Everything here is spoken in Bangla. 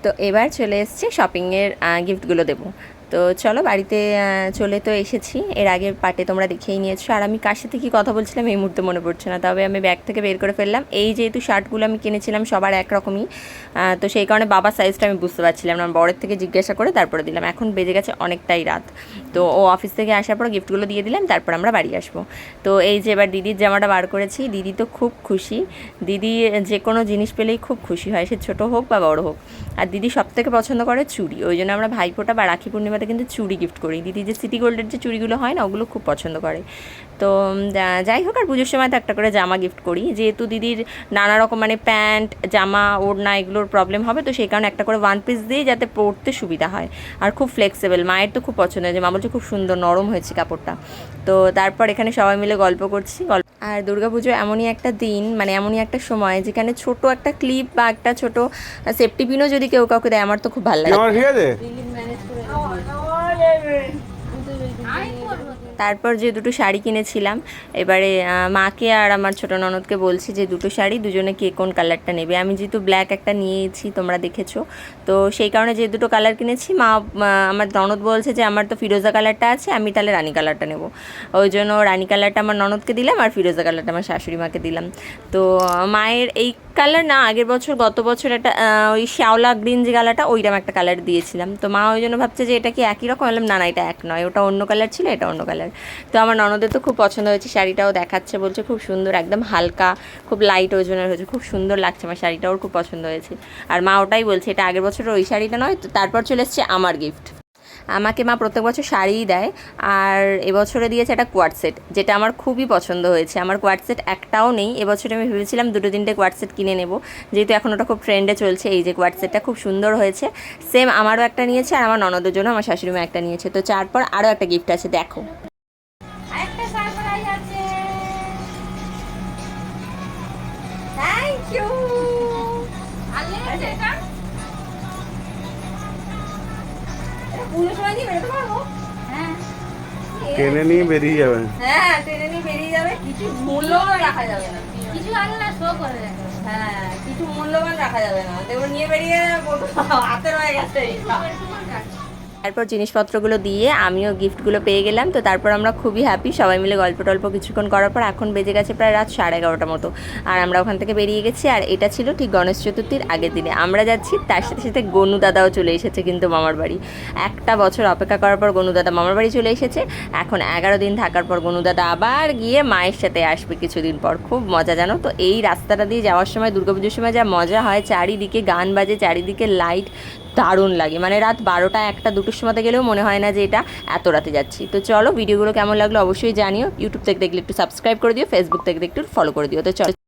তো এবার চলে এসেছি শপিংয়ের গিফটগুলো দেবো। তো চলো বাড়িতে চলে তো এসেছি, এর আগের পার্টে তোমরা দেখেই নিয়েছো। আর আমি কার সাথে কী কথা বলছিলাম এই মুহূর্তে মনে পড়ছে না, তবে আমি ব্যাগ থেকে বের করে ফেললাম। এই যেহেতু শার্টগুলো আমি কিনেছিলাম সবার একরকমই, তো সেই কারণে বাবার সাইজটা আমি বুঝতে পারছিলাম না, বড়ের থেকে জিজ্ঞাসা করে তারপরে দিলাম। এখন বেজে গেছে অনেকটাই রাত, তো ও অফিস থেকে আসার পর গিফটগুলো দিয়ে দিলাম, তারপর আমরা বাড়ি আসবো। তো এই যে এবার দিদির জামাটা বার করেছি, দিদি তো খুব খুশি। দিদি যে কোনো জিনিস পেলেই খুব খুশি হয়, সে ছোটো হোক বা বড় হোক। আর দিদি সবথেকে পছন্দ করে চুড়ি, ওই জন্য আমরা ভাইফোঁটা বা রাখি পূর্ণিমাতে কিন্তু চুড়ি গিফট করি। দিদি যে সিটি গোল্ডের যে চুড়িগুলো হয় না, ওগুলো খুব পছন্দ করে। তো যাই হোক, আর পুজোর সময় তো একটা করে জামা গিফট করি, যেহেতু দিদির নানা রকম মানে প্যান্ট জামা ওড়না এগুলোর প্রবলেম হবে, তো সেই কারণে একটা করে ওয়ান পিস দিই যাতে পরতে সুবিধা হয়। আর খুব ফ্লেক্সিবল, মায়ের তো খুব পছন্দ হয়েছে, মা বলছে খুব সুন্দর নরম হয়েছে কাপড়টা। তো তারপর এখানে সবাই মিলে গল্প করছি। আর দুর্গাপুজো এমনই একটা দিন, মানে এমনই একটা সময় যেখানে ছোট একটা ক্লিপ বা একটা ছোট সেফটি পিনও যদি কেউ কাউকে দেয়, আমার তো খুব ভালো লাগে। তারপর যে দুটো শাড়ি কিনেছিলাম, এবারে মাকে আর আমার ছোটো ননদকে বলছি যে দুটো শাড়ি দুজনে কে কোন কালারটা নেবে। আমি যেহেতু ব্ল্যাক একটা নিয়েছি তোমরা দেখেছো, তো সেই কারণে যে দুটো কালার কিনেছি, আমার ননদ বলছে যে আমার তো ফিরোজা কালারটা আছে, আমি তাহলে রানী কালারটা নেব। ওই জন্য রানী কালারটা আমার ননদকে দিলাম আর ফিরোজা কালারটা আমার শাশুড়ি মাকে দিলাম। তো মায়ের এই কালার না, আগের বছর গত বছর একটা ওই শ্যাওলা গ্রিন যে কালারটা, ওইরকম একটা কালার দিয়েছিলাম। তো মা ওই জন্য ভাবছে যে এটা কি একই রকম, বললাম না না এটা এক নয়, ওটা অন্য কালার ছিল, এটা অন্য কালার। তো আমার ননদের তো খুব পছন্দ হয়েছে, শাড়িটাও দেখাচ্ছে, বলছে খুব সুন্দর, একদম হালকা, খুব লাইট ওজনের হয়েছে, খুব সুন্দর লাগছে আমার শাড়িটা, ওর খুব পছন্দ হয়েছে। আর মা ওটাই বলছে এটা আগের বছর ওই শাড়িটা নয়। তো তারপর চলে এসছে আমার গিফট। আমাকে মা প্রত্যেক বছর শাড়িই দেয়, আর এবছরে দিয়েছে একটা কোয়ার্ড সেট, যেটা আমার খুবই পছন্দ হয়েছে। আমার কোয়ার্ড সেট একটাও নেই, এবছরে আমি ভেবেছিলাম দুটো তিনটে কোয়ার্ড সেট কিনে নেব, যেহেতু এখন ওটা খুব ট্রেন্ডে চলছে। এই যে কোয়ার্ড সেটটা খুব সুন্দর হয়েছে, সেম আমারও একটা নিয়েছে আর আমার ননদের জন্য আমার শাশুড়ি মা একটা নিয়েছে। তো তারপর আরও একটা গিফট আছে, দেখো। Thank you. টেনে নিয়ে বেরিয়ে যাবে। হ্যাঁ টেনে নিয়ে বেরিয়ে যাবে, কিছু মূল্যবান রাখা যাবে না, কিছু আগে না শো করে দেখো। হ্যাঁ কিছু মূল্যবান রাখা যাবে না, দেবো নিয়ে বেরিয়ে হাতে রয়ে গেছে। তারপর জিনিসপত্রগুলো দিয়ে আমিও গিফটগুলো পেয়ে গেলাম। তো তারপর আমরা খুবই হ্যাপি, সবাই মিলে গল্প টল্প কিছুক্ষণ করার পর এখন বেজে গেছে প্রায় রাত 11:30 মতো, আর আমরা ওখান থেকে বেরিয়ে গেছি। আর এটা ছিল ঠিক গণেশ চতুর্থীর আগের দিনে আমরা যাচ্ছি, তার সাথে সাথে গনু দাদাও চলে এসেছে কিন্তু মামার বাড়ি। একটা বছর অপেক্ষা করার পর গনু দাদা মামার বাড়ি চলে এসেছে। এখন 11 দিন থাকার পর গনু দাদা আবার গিয়ে মায়ের সাথে আসবে কিছুদিন পর। খুব মজা জানো তো, এই রাস্তাটা দিয়ে যাওয়ার সময় দুর্গাপুজোর সময় যা মজা হয়, চারিদিকে গান বাজে, চারিদিকে লাইট, দারুণ লাগে। মানে রাত 12টা 1টা 2টোর সময়তে গেলেও মনে হয় না যে এটা এত রাতে যাচ্ছি। তো চলো ভিডিওগুলো কেমন লাগলো অবশ্যই জানিও, ইউটিউব থেকে দেখলে একটু সাবস্ক্রাইব করে দিও, ফেসবুক থেকে একটু ফলো করে দিও। তো চলো।